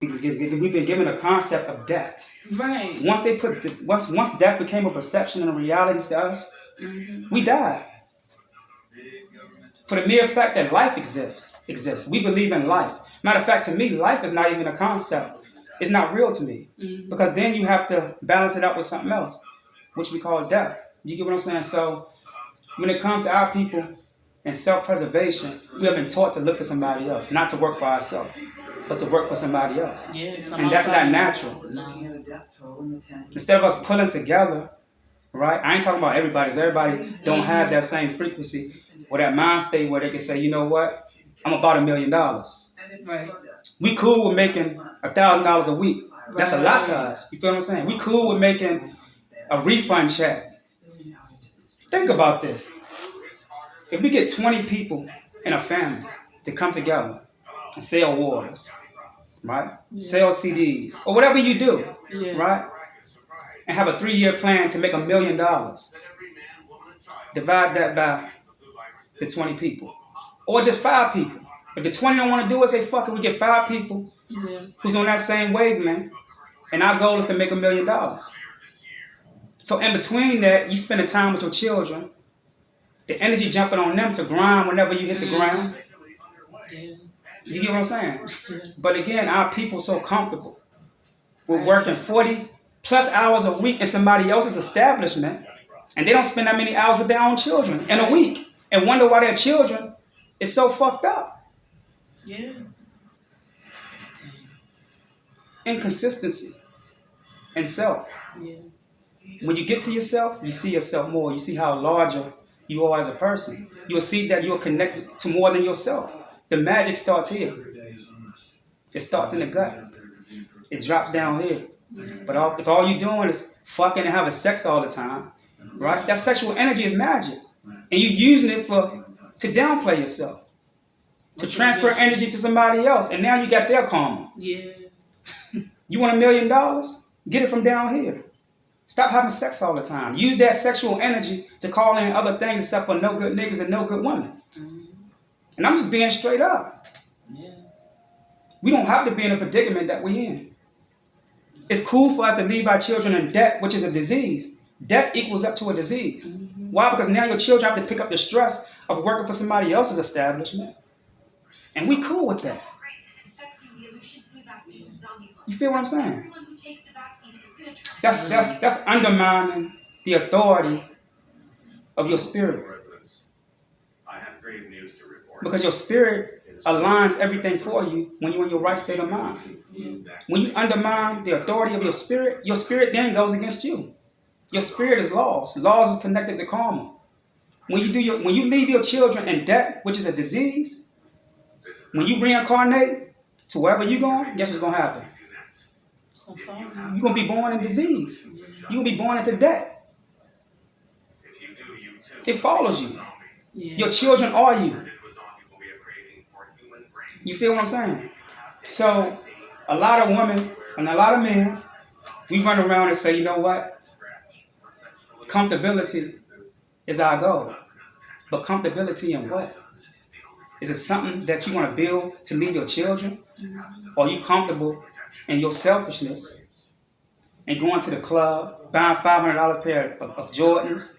We've been given a concept of death. Right. Once death became a perception and a reality to us, we died. For the mere fact that life exists. We believe in life. Matter of fact, to me, life is not even a concept. It's not real to me. Because then you have to balance it out with something else, which we call death. You get what I'm saying? So when it comes to our people and self-preservation, we have been taught to look to somebody else, not to work for ourselves, but to work for somebody else. Yeah, and that's not natural. No. Instead of us pulling together, right? I ain't talking about everybody, because everybody don't have that same frequency or that mind state where they can say, you know what, I'm about $1 million. Right. We cool with making $1,000 a week. That's a lot to us. You feel what I'm saying? We cool with making a refund check. Think about this. If we get 20 people in a family to come together and sell waters, right? Sell CDs or whatever you do, right? And have a 3-year plan to make $1 million. Divide that by the 20 people. Or just 5 people. If the 20 don't want to do it, say fuck it, we get 5 people who's on that same wavelength, and our goal is to make $1 million. So in between that, you spend the time with your children, the energy jumping on them to grind whenever you hit the ground. You get what I'm saying? But again, our people so comfortable. We're working 40 plus hours a week in somebody else's establishment, and they don't spend that many hours with their own children in a week and wonder why their children is so fucked up. Yeah. Inconsistency and self. Yeah. When you get to yourself, you see yourself more. You see how larger you are as a person. You'll see that you're connected to more than yourself. The magic starts here. It starts in the gut. It drops down here. But if all you're doing is fucking and having sex all the time, right? That sexual energy is magic. And you're using it to downplay yourself. To transfer energy to somebody else. And now you got their karma. Yeah. You want $1 million? Get it from down here. Stop having sex all the time. Use that sexual energy to call in other things except for no good niggas and no good women. And I'm just being straight up. Yeah. We don't have to be in a predicament that we're in. It's cool for us to leave our children in debt, which is a disease. Debt equals up to a disease. Why? Because now your children have to pick up the stress of working for somebody else's establishment. And we cool with that. You feel what I'm saying? That's undermining the authority of your spirit. Because your spirit aligns everything for you when you're in your right state of mind. When you undermine the authority of your spirit then goes against you. Your spirit is laws. Laws is connected to karma. When you leave your children in debt, which is a disease, when you reincarnate to wherever you're going, guess what's going to happen? You're going to be born in disease. You're going to be born into debt. It follows you. Your children are you. You feel what I'm saying? So, a lot of women and a lot of men, we run around and say, you know what? Comfortability is our goal. But comfortability in what? Is it something that you want to build to leave your children? Or are you comfortable in your selfishness and going to the club, buying $500 pair of Jordans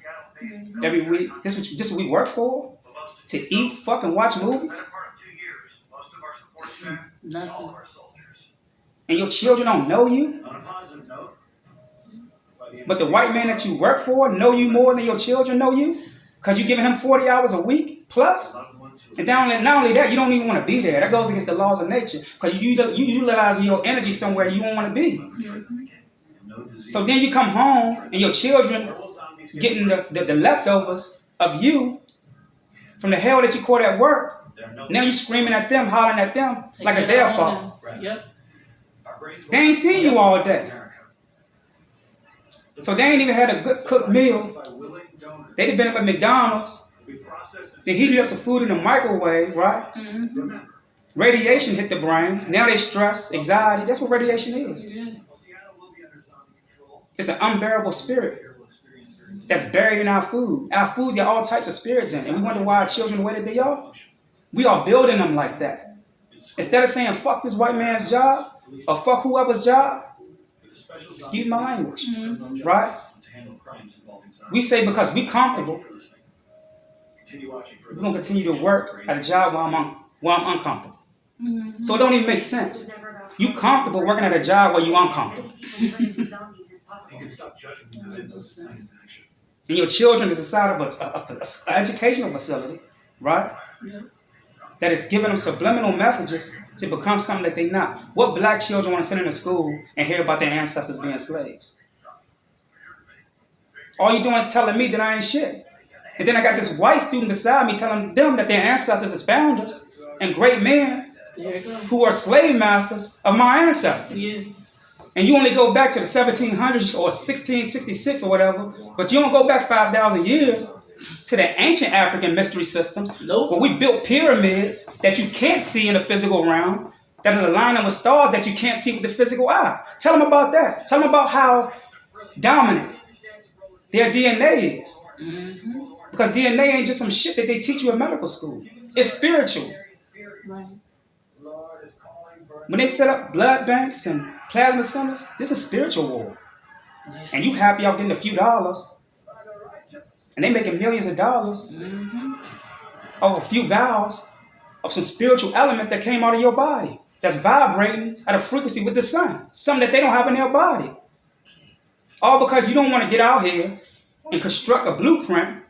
every week? This is what we work for? To eat, fucking watch movies? Nothing. And your children don't know you? But the white man that you work for know you more than your children know you? Because you're giving him 40 hours a week plus? And not only that, you don't even want to be there. That goes against the laws of nature. Because you utilize your energy somewhere you don't want to be. So then you come home and your children getting the leftovers of you from the hell that you caught at work. Now you screaming at them, hollering at them like it's their fault. Yep. They ain't seen you all day. So they ain't even had a good cooked meal. They'd have been up at McDonald's. They heated up some food in the microwave, right? Radiation hit the brain. Now they stress, anxiety. That's what radiation is. It's an unbearable spirit that's buried in our food. Our food's got all types of spirits in it. And we wonder why our children the way that they are. We are building them like that. Instead of saying, fuck this white man's job, or fuck whoever's job, excuse my language, right? We say because we comfortable, we're going to continue to work at a job where I'm uncomfortable. So it don't even make sense. You comfortable working at a job where you uncomfortable. And your children is inside of an educational facility, right? That is giving them subliminal messages to become something that they're not. What black children want to send into school and hear about their ancestors being slaves? All you're doing is telling me that I ain't shit. And then I got this white student beside me telling them that their ancestors is founders and great men who are slave masters of my ancestors. Yeah. And you only go back to the 1700s or 1666 or whatever, but you don't go back 5,000 years to the ancient African mystery systems where we built pyramids that you can't see in the physical realm, that is aligning with stars that you can't see with the physical eye. Tell them about that. Tell them about how dominant their DNA is. Because DNA ain't just some shit that they teach you in medical school. It's spiritual. Right. When they set up blood banks and plasma centers, this is spiritual war. And you happy off getting a few dollars, and they making millions of dollars over a few vows of some spiritual elements that came out of your body, that's vibrating at a frequency with the sun, something that they don't have in their body. All because you don't want to get out here and construct a blueprint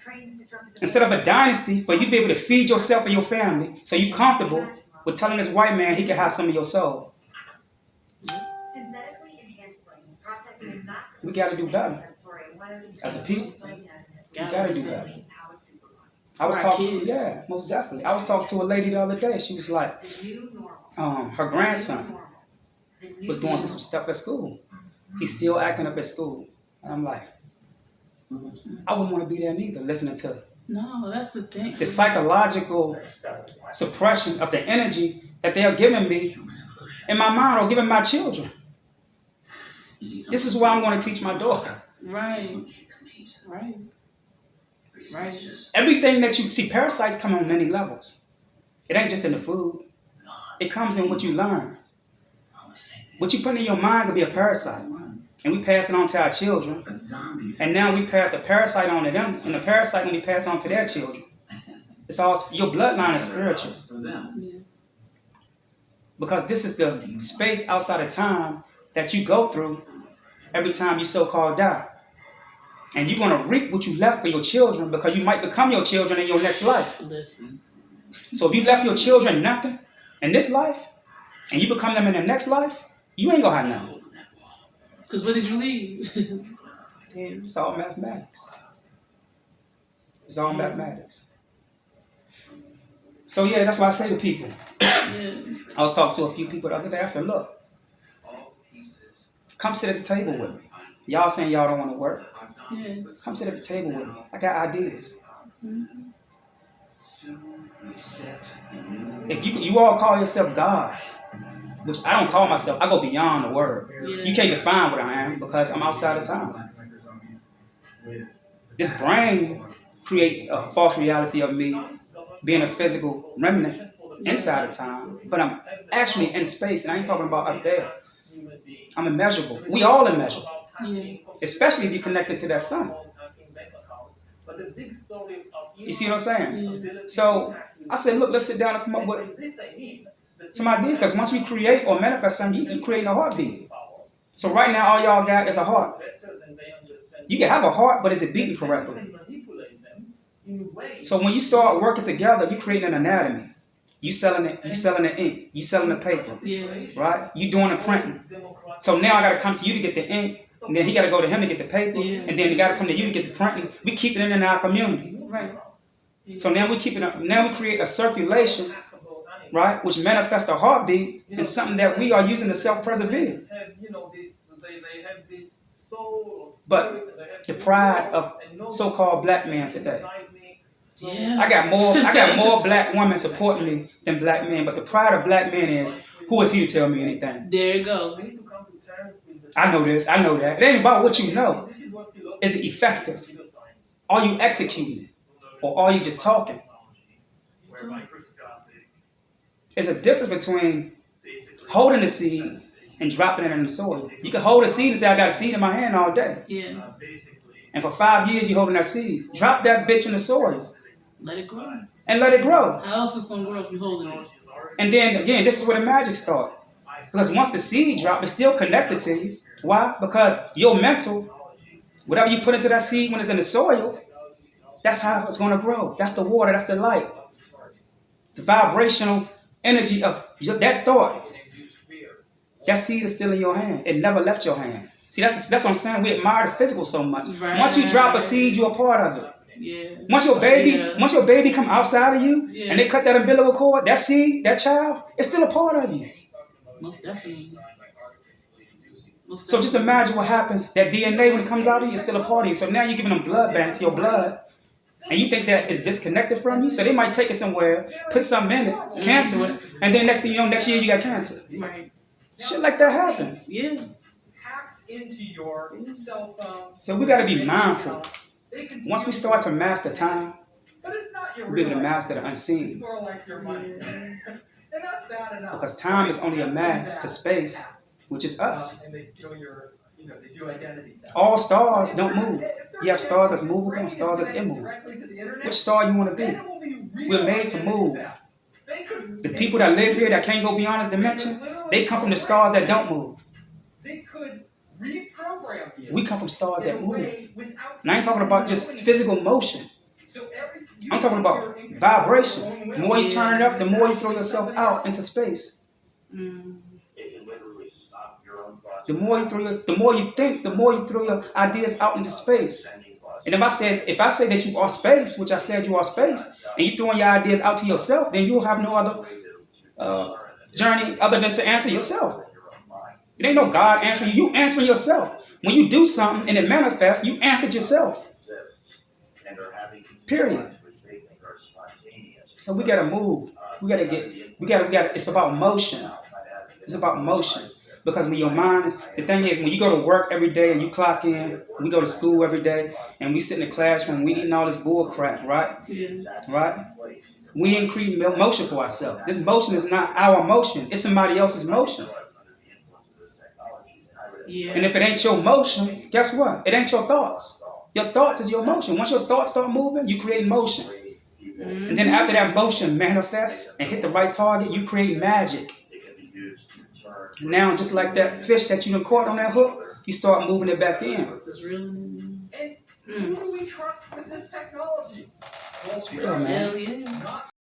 and set up a dynasty for you to be able to feed yourself and your family, so you comfortable with telling this white man he can have some of your soul. We got to do better. As a people, we got to do better. I was talking to, yeah, most definitely. I was talking to a lady the other day. She was like, her grandson was going through some stuff at school. He's still acting up at school. And I'm like, I wouldn't want to be there neither, listening to No, that's the thing. the psychological suppression of the energy that they are giving me in my mind or giving my children. This is why I'm going to teach my daughter. Right. Right. Right. Everything that you see, parasites come on many levels. It ain't just in the food. It comes in what you learn. What you put in your mind could be a parasite. And we pass it on to our children. And now we pass the parasite on to them. And the parasite will be passed on to their children. It's all, your bloodline is spiritual. Because this is the space outside of time that you go through every time you so-called die. And you're going to reap what you left for your children, because you might become your children in your next life. Listen. So if you left your children nothing in this life, and you become them in the next life, you ain't going to have nothing. Because what did you leave? Damn. It's all mathematics. It's all mathematics. So yeah, that's why I say to people. Yeah. I was talking to a few people the other day. I said, look, come sit at the table with me. Y'all saying y'all don't want to work. Yeah. Come sit at the table with me. I got ideas. If you all call yourself gods, which I don't call myself, I go beyond the word. Yeah. You can't define what I am because I'm outside of time. This brain creates a false reality of me being a physical remnant inside of time, but I'm actually in space, and I ain't talking about up there. I'm immeasurable. We all immeasurable. Yeah. Especially if you're connected to that sun. You see what I'm saying? Yeah. So I said, look, let's sit down and come up with some ideas, because once you create or manifest something, you create a heartbeat. So right now, all y'all got is a heart. You can have a heart, but is it beating correctly? So when you start working together, you create an anatomy. You selling it, you selling the ink, you selling the paper, Yeah. right? You doing the printing. So now I got to come to you to get the ink, and then he got to go to him to get the paper, Yeah. and then he got to come to you to get the printing. We keep it in our community. Right. So now we keep it up. Now we create a circulation, right, which manifests a heartbeat and something that we are using to self-preserve. But the pride of so-called black men today. Yeah. I got more black women supporting me than black men, but the pride of black men is, who is he to tell me anything? There you go. I know this, I know that. It ain't about what you know. Is it effective? Are you executing it? Or are you just talking? There's a difference between holding the seed and dropping it in the soil. You can hold a seed and say, I got a seed in my hand all day. Yeah. And for 5 years, you're holding that seed. Drop that bitch in the soil. Let it grow. And let it grow. How else is it going to grow if you're holding it? And then, again, this is where the magic starts. Because once the seed drops, it's still connected to you. Why? Because your mental, whatever you put into that seed when it's in the soil, that's how it's going to grow. That's the water. That's the light. The vibrational energy of that thought. That seed is still in your hand. It never left your hand. See, that's what I'm saying. We admire the physical so much. Right. Once you drop a seed, you're a part of it. Yeah. Once your baby come outside of you, and they cut that umbilical cord, that seed, that child, it's still a part of you. Most definitely. So just imagine what happens. That DNA, when it comes out of you, it's still a part of you. So now you're giving them blood banks, your blood, and you think that it's disconnected from you. So they might take it somewhere, put something in it, cancerous, and then next thing you know, next year you got cancer. Right. Shit like that happen. Yeah. Into your cell phone. So we got to be mindful. Once we start to master time, we'll be able to master the unseen. Because time is only a mask to space, which is us. All stars don't move. You have stars that's movable and stars that's immovable. Which star you want to be? We're made to move. The people that live here that can't go beyond this dimension, they come from the stars that don't move. We come from stars that move. And I ain't talking about just physical motion. I'm talking about vibration. The more you turn it up, the more you throw yourself out into space. The more you think, the more you throw your ideas out into space. And if I say that you are space, which I said you are space, and you throwing your ideas out to yourself, then you'll have no other journey other than to answer yourself. It ain't no God answering you. You answering yourself. When you do something and it manifests, you answered yourself. Period. So we gotta move. It's about motion. It's about motion. Because when your mind is, the thing is, when you go to work every day and you clock in, we go to school every day, and we sit in the classroom, we eating all this bull crap, right? Yeah. Right? We ain't creating motion for ourselves. This motion is not our motion. It's somebody else's motion. Yeah. And if it ain't your motion, guess what? It ain't your thoughts. Your thoughts is your motion. Once your thoughts start moving, you create motion. And then after that motion manifests and hit the right target, you create magic. Now, just like that fish that you done caught on that hook, you start moving it back in. It's real. And who do we trust with this technology? It's real, man. Hell yeah. Not